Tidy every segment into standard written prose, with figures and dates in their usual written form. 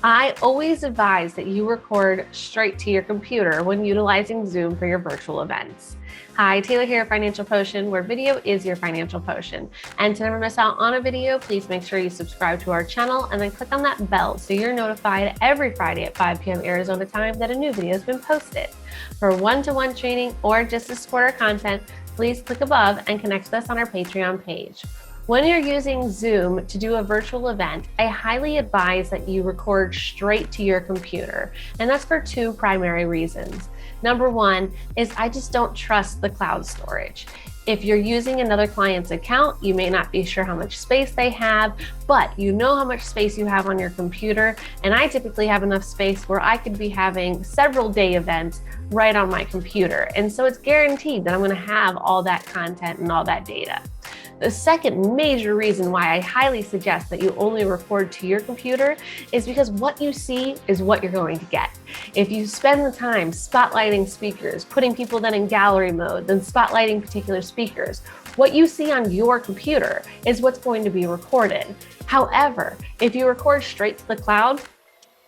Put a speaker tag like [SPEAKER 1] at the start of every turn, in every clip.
[SPEAKER 1] I always advise that you record straight to your computer when utilizing Zoom for your virtual events. Hi, Taylor here, Financial Potion, where video is your financial potion. And to never miss out on a video, please make sure you subscribe to our channel and then click on that bell so you're notified every Friday at 5 p.m. Arizona time that a new video has been posted. For one-to-one training or just to support our content, please click above and connect with us on our Patreon page. When you're using Zoom to do a virtual event, I highly advise that you record straight to your computer, and that's for two primary reasons. Number one is I just don't trust the cloud storage. If you're using another client's account, you may not be sure how much space they have, but you know how much space you have on your computer, and I typically have enough space where I could be having several day events right on my computer, and so it's guaranteed that I'm going to have all that content and all that data. The second major reason why I highly suggest that you only record to your computer is because what you see is what you're going to get. If you spend the time spotlighting speakers, putting people then in gallery mode, then spotlighting particular speakers, what you see on your computer is what's going to be recorded. However, if you record straight to the cloud,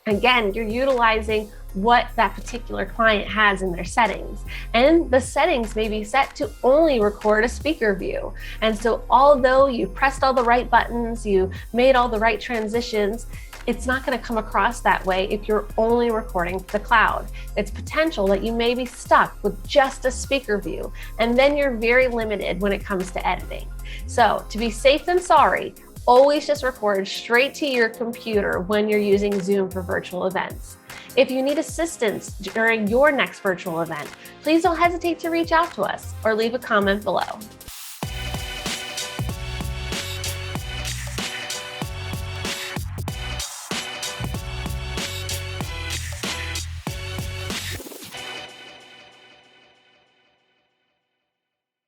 [SPEAKER 1] again, you're utilizing what that particular client has in their settings. And the settings may be set to only record a speaker view. And so although you pressed all the right buttons, you made all the right transitions, it's not going to come across that way if you're only recording to the cloud. It's potential that you may be stuck with just a speaker view, and then you're very limited when it comes to editing. So to be safe than sorry, always just record straight to your computer when you're using Zoom for virtual events. If you need assistance during your next virtual event, please don't hesitate to reach out to us or leave a comment below.